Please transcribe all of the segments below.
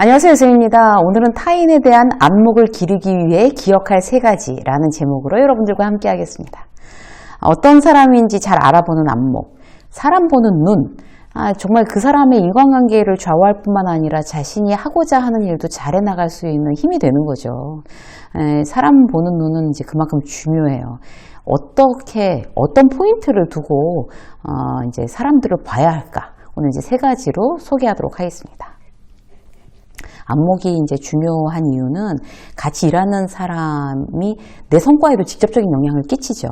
안녕하세요, 유승입니다. 오늘은 타인에 대한 안목을 기르기 위해 기억할 3가지라는 제목으로 여러분들과 함께 하겠습니다. 어떤 사람인지 잘 알아보는 안목, 사람 보는 눈, 정말 그 사람의 인간관계를 좌우할 뿐만 아니라 자신이 하고자 하는 일도 잘 해나갈 수 있는 힘이 되는 거죠. 사람 보는 눈은 이제 그만큼 중요해요. 어떤 포인트를 두고 이제 사람들을 봐야 할까? 오늘 이제 3가지로 소개하도록 하겠습니다. 안목이 이제 중요한 이유는 같이 일하는 사람이 내 성과에도 직접적인 영향을 끼치죠.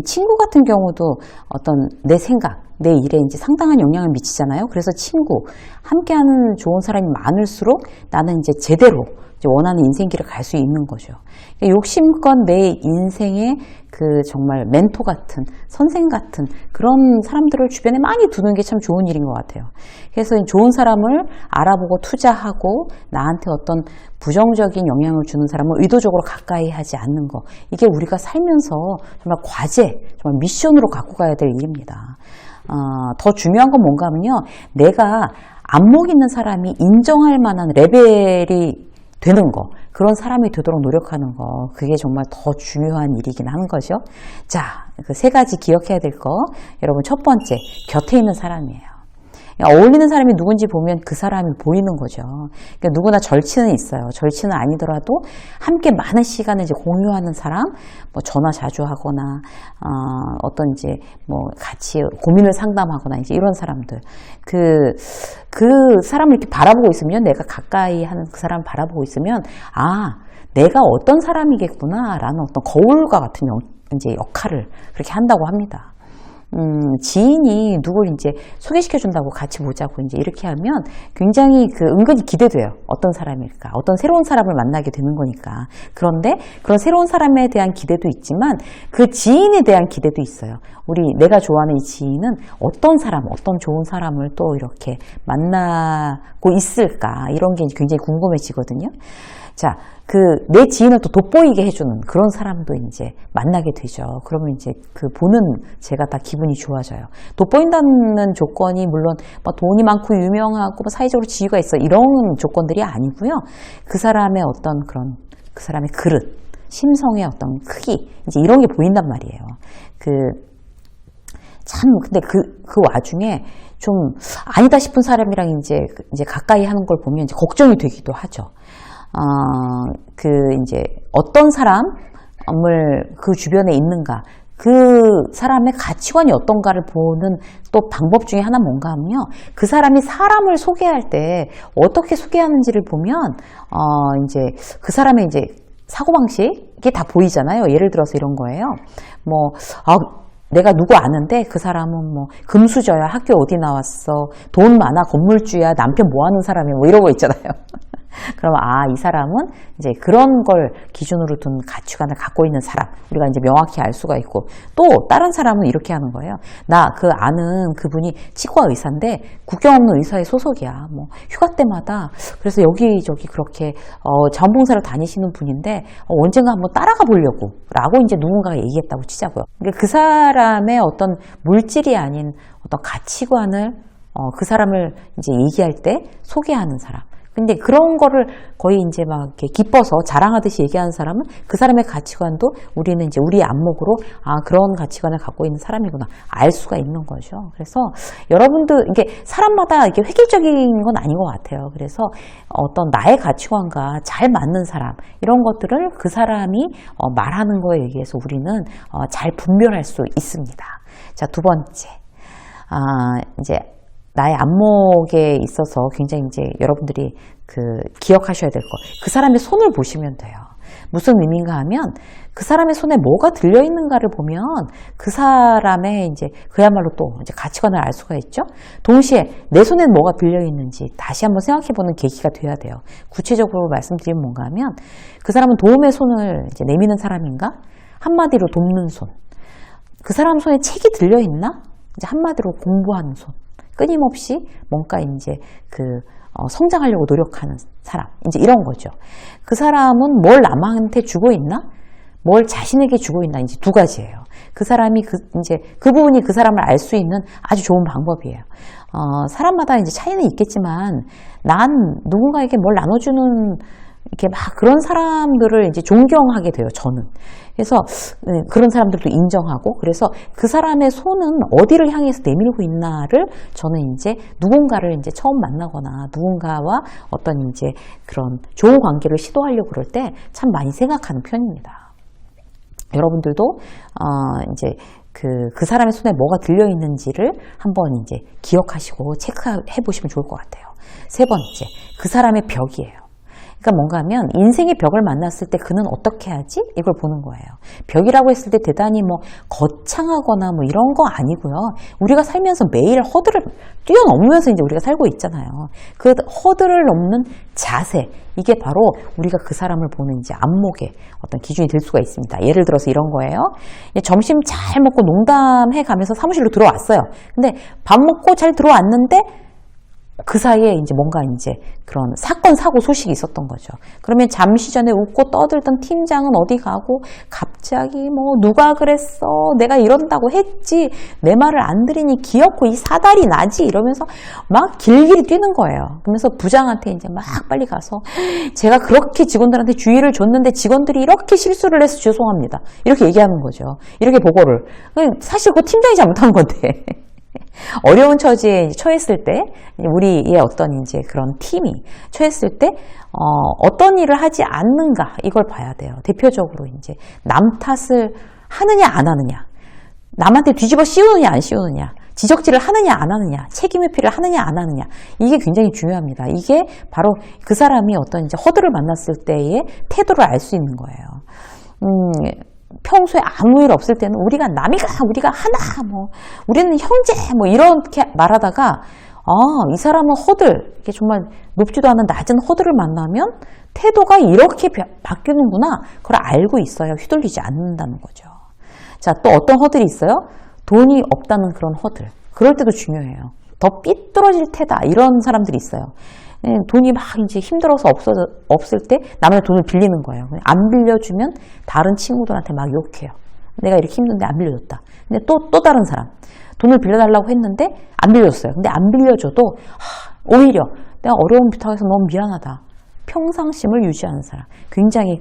친구 같은 경우도 어떤 내 생각, 내 일에 이제 상당한 영향을 미치잖아요. 그래서 친구, 함께하는 좋은 사람이 많을수록 나는 이제 제대로 원하는 인생길을 갈 수 있는 거죠. 욕심껏 내 인생의 그 정말 멘토 같은, 선생 같은 그런 사람들을 주변에 많이 두는 게 참 좋은 일인 것 같아요. 그래서 좋은 사람을 알아보고 투자하고 나한테 어떤 부정적인 영향을 주는 사람을 의도적으로 가까이 하지 않는 거. 이게 우리가 살면서 정말 과제, 정말 미션으로 갖고 가야 될 일입니다. 더 중요한 건 뭔가 하면요. 내가 안목 있는 사람이 인정할 만한 레벨이 되는 거, 그런 사람이 되도록 노력하는 거, 그게 정말 더 중요한 일이긴 하는 거죠. 자, 그 3가지 기억해야 될 거, 여러분 첫 번째, 곁에 있는 사람이에요. 어울리는 사람이 누군지 보면 그 사람이 보이는 거죠. 그러니까 누구나 절친은 있어요. 절친은 아니더라도 함께 많은 시간을 이제 공유하는 사람, 뭐 전화 자주 하거나, 어떤 이제 뭐 같이 고민을 상담하거나 이제 이런 사람들. 그 사람을 이렇게 바라보고 있으면, 내가 가까이 하는 그 사람을 바라보고 있으면, 내가 어떤 사람이겠구나라는 어떤 거울과 같은 이제 역할을 그렇게 한다고 합니다. 지인이 누굴 이제 소개시켜준다고 같이 보자고 이제 이렇게 하면 굉장히 은근히 기대돼요. 어떤 사람일까? 어떤 새로운 사람을 만나게 되는 거니까. 그런데 그런 새로운 사람에 대한 기대도 있지만 그 지인에 대한 기대도 있어요. 내가 좋아하는 이 지인은 어떤 사람, 어떤 좋은 사람을 또 이렇게 만나고 있을까? 이런 게 굉장히 궁금해지거든요. 자, 내 지인을 또 돋보이게 해주는 그런 사람도 이제 만나게 되죠. 그러면 이제 보는 제가 다 기분이 좋아져요. 돋보인다는 조건이 물론 뭐 돈이 많고 유명하고 뭐 사회적으로 지위가 있어 이런 조건들이 아니고요. 그 사람의 어떤 그 사람의 그릇, 심성의 어떤 크기, 이제 이런 게 보인단 말이에요. 근데 그 와중에 좀 아니다 싶은 사람이랑 이제 가까이 하는 걸 보면 이제 걱정이 되기도 하죠. 이제 어떤 사람을 그 주변에 있는가, 그 사람의 가치관이 어떤가를 보는 또 방법 중에 하나 뭔가 하면요. 그 사람이 사람을 소개할 때 어떻게 소개하는지를 보면, 이제 그 사람의 이제 사고방식이 다 보이잖아요. 예를 들어서 이런 거예요. 내가 누구 아는데 그 사람은 뭐 금수저야, 학교 어디 나왔어, 돈 많아, 건물주야, 남편 뭐 하는 사람이야, 뭐 이런 거 있잖아요. 그러면 이 사람은 이제 그런 걸 기준으로 둔 가치관을 갖고 있는 사람, 우리가 이제 명확히 알 수가 있고, 또 다른 사람은 이렇게 하는 거예요. 나 아는 그분이 치과 의사인데 국경 없는 의사의 소속이야. 뭐 휴가 때마다 그래서 여기저기 그렇게 자원봉사를 다니시는 분인데 언젠가 한번 따라가 보려고라고 이제 누군가가 얘기했다고 치자고요. 그러니까 그 사람의 어떤 물질이 아닌 어떤 가치관을 그 사람을 이제 얘기할 때 소개하는 사람. 근데 그런 거를 거의 이제 막 이렇게 기뻐서 자랑하듯이 얘기하는 사람은 그 사람의 가치관도 우리는 이제 우리의 안목으로 그런 가치관을 갖고 있는 사람이구나 알 수가 있는 거죠. 그래서 여러분도 이게 사람마다 이게 획일적인 건 아닌 것 같아요. 그래서 어떤 나의 가치관과 잘 맞는 사람, 이런 것들을 그 사람이 말하는 거에 의해서 우리는 잘 분별할 수 있습니다. 자, 2번째. 이제 나의 안목에 있어서 굉장히 이제 여러분들이 기억하셔야 될 거. 그 사람의 손을 보시면 돼요. 무슨 의미인가 하면 그 사람의 손에 뭐가 들려있는가를 보면 그 사람의 이제 그야말로 또 이제 가치관을 알 수가 있죠. 동시에 내 손에 뭐가 들려있는지 다시 한번 생각해보는 계기가 돼야 돼요. 구체적으로 말씀드리면 뭔가 하면 그 사람은 도움의 손을 이제 내미는 사람인가? 한마디로 돕는 손. 그 사람 손에 책이 들려있나? 이제 한마디로 공부하는 손. 끊임없이 뭔가 이제 성장하려고 노력하는 사람. 이제 이런 거죠. 그 사람은 뭘 남한테 주고 있나? 뭘 자신에게 주고 있나? 이제 2가지예요. 그 사람이 이제 그 부분이 그 사람을 알 수 있는 아주 좋은 방법이에요. 사람마다 이제 차이는 있겠지만 난 누군가에게 뭘 나눠주는 이렇게 막 그런 사람들을 이제 존경하게 돼요, 저는. 그래서 그런 사람들도 인정하고, 그래서 그 사람의 손은 어디를 향해서 내밀고 있나를 저는 이제 누군가를 이제 처음 만나거나 누군가와 어떤 이제 그런 좋은 관계를 시도하려고 그럴 때 참 많이 생각하는 편입니다. 여러분들도 이제 그 사람의 손에 뭐가 들려 있는지를 한번 이제 기억하시고 체크해 보시면 좋을 것 같아요. 세 번째, 그 사람의 벽이에요. 그러니까 뭔가 하면 인생의 벽을 만났을 때 그는 어떻게 하지? 이걸 보는 거예요. 벽이라고 했을 때 대단히 뭐 거창하거나 뭐 이런 거 아니고요. 우리가 살면서 매일 허들을 뛰어넘으면서 이제 우리가 살고 있잖아요. 그 허들을 넘는 자세, 이게 바로 우리가 그 사람을 보는 이제 안목의 어떤 기준이 될 수가 있습니다. 예를 들어서 이런 거예요. 점심 잘 먹고 농담해 가면서 사무실로 들어왔어요. 근데 밥 먹고 잘 들어왔는데 그 사이에 이제 뭔가 이제 그런 사건, 사고 소식이 있었던 거죠. 그러면 잠시 전에 웃고 떠들던 팀장은 어디 가고 갑자기 뭐 누가 그랬어? 내가 이런다고 했지? 내 말을 안 들으니 귀엽고 이 사달이 나지? 이러면서 막 길길이 뛰는 거예요. 그러면서 부장한테 이제 막 빨리 가서 제가 그렇게 직원들한테 주의를 줬는데 직원들이 이렇게 실수를 해서 죄송합니다. 이렇게 얘기하는 거죠. 이렇게 보고를. 사실 그 팀장이 잘못한 건데. 어려운 처지에 처했을 때, 우리의 어떤 이제 그런 팀이 처했을 때, 어떤 일을 하지 않는가, 이걸 봐야 돼요. 대표적으로 이제 남 탓을 하느냐, 안 하느냐, 남한테 뒤집어 씌우느냐, 안 씌우느냐, 지적질을 하느냐, 안 하느냐, 책임 회피를 하느냐, 안 하느냐, 이게 굉장히 중요합니다. 이게 바로 그 사람이 어떤 이제 허들을 만났을 때의 태도를 알 수 있는 거예요. 평소에 아무 일 없을 때는 우리가 남이가 우리가 하나 뭐 우리는 형제 뭐 이렇게 말하다가 이 사람은 허들, 이게 정말 높지도 않은 낮은 허들을 만나면 태도가 이렇게 바뀌는구나, 그걸 알고 있어야 휘둘리지 않는다는 거죠. 자, 또 어떤 허들이 있어요? 돈이 없다는 그런 허들. 그럴 때도 중요해요. 더 삐뚤어질 테다, 이런 사람들이 있어요. 돈이 막 이제 힘들어서 없을 때 남의 돈을 빌리는 거예요. 안 빌려주면 다른 친구들한테 막 욕해요. 내가 이렇게 힘든데 안 빌려줬다. 근데 또 다른 사람. 돈을 빌려달라고 했는데 안 빌려줬어요. 근데 안 빌려줘도 오히려 내가 어려운 부탁해서 너무 미안하다. 평상심을 유지하는 사람. 굉장히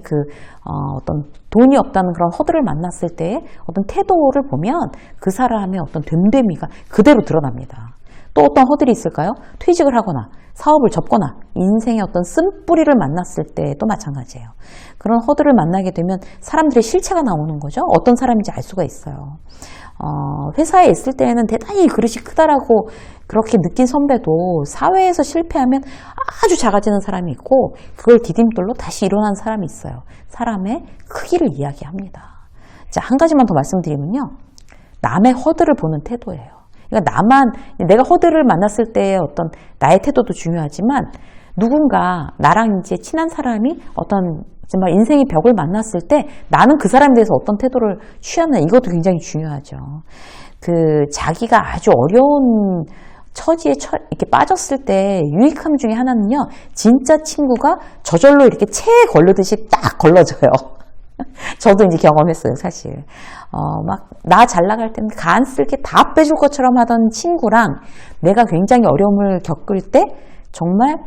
어떤 돈이 없다는 그런 허들을 만났을 때의 어떤 태도를 보면 그 사람의 어떤 됨됨이가 그대로 드러납니다. 또 어떤 허들이 있을까요? 퇴직을 하거나 사업을 접거나 인생의 어떤 쓴뿌리를 만났을 때도 마찬가지예요. 그런 허들을 만나게 되면 사람들의 실체가 나오는 거죠. 어떤 사람인지 알 수가 있어요. 회사에 있을 때는 대단히 그릇이 크다라고 그렇게 느낀 선배도 사회에서 실패하면 아주 작아지는 사람이 있고, 그걸 디딤돌로 다시 일어난 사람이 있어요. 사람의 크기를 이야기합니다. 자, 한 가지만 더 말씀드리면요. 남의 허들을 보는 태도예요. 그러니까 내가 허들을 만났을 때의 어떤 나의 태도도 중요하지만, 누군가 나랑 이제 친한 사람이 어떤 정말 인생의 벽을 만났을 때 나는 그 사람에 대해서 어떤 태도를 취하느냐, 이것도 굉장히 중요하죠. 자기가 아주 어려운 처지에 이렇게 빠졌을 때 유익함 중에 하나는요, 진짜 친구가 저절로 이렇게 체에 걸르듯이 딱 걸러져요. 저도 이제 경험했어요, 사실. 막, 나 잘 나갈 때는 간 쓸게 다 빼줄 것처럼 하던 친구랑 내가 굉장히 어려움을 겪을 때 정말,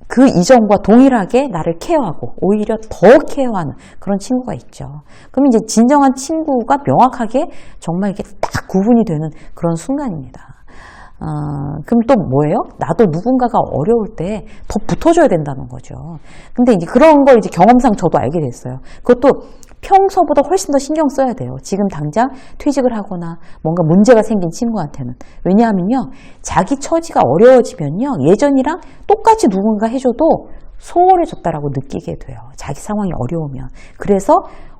그 이전과 동일하게 나를 케어하고 오히려 더 케어하는 그런 친구가 있죠. 그럼 이제 진정한 친구가 명확하게 정말 이게 딱 구분이 되는 그런 순간입니다. 그럼 또 뭐예요? 나도 누군가가 어려울 때 더 붙어줘야 된다는 거죠. 근데 이제 그런 걸 이제 경험상 저도 알게 됐어요. 그것도 평소보다 훨씬 더 신경 써야 돼요. 지금 당장 퇴직을 하거나 뭔가 문제가 생긴 친구한테는. 왜냐하면요, 자기 처지가 어려워지면요, 예전이랑 똑같이 누군가 해줘도 소홀해졌다라고 느끼게 돼요. 자기 상황이 어려우면. 그래서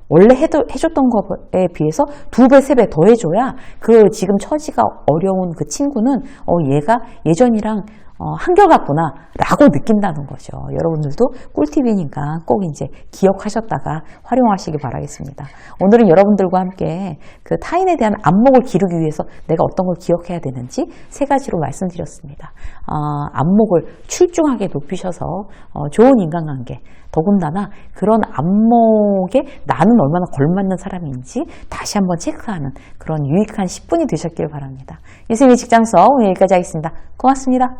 원래 해줬던 거에 비해서 2배, 3배 더 해줘야 그 지금 처지가 어려운 그 친구는 얘가 예전이랑 한결같구나 라고 느낀다는 거죠. 여러분들도 꿀팁이니까 꼭 이제 기억하셨다가 활용하시기 바라겠습니다. 오늘은 여러분들과 함께 그 타인에 대한 안목을 기르기 위해서 내가 어떤 걸 기억해야 되는지 세 가지로 말씀드렸습니다. 안목을 출중하게 높이셔서 좋은 인간관계, 더군다나 그런 안목에 나는 얼마나 걸맞는 사람인지 다시 한번 체크하는 그런 유익한 10분이 되셨길 바랍니다. 유승희 직장서 오늘 여기까지 하겠습니다. 고맙습니다.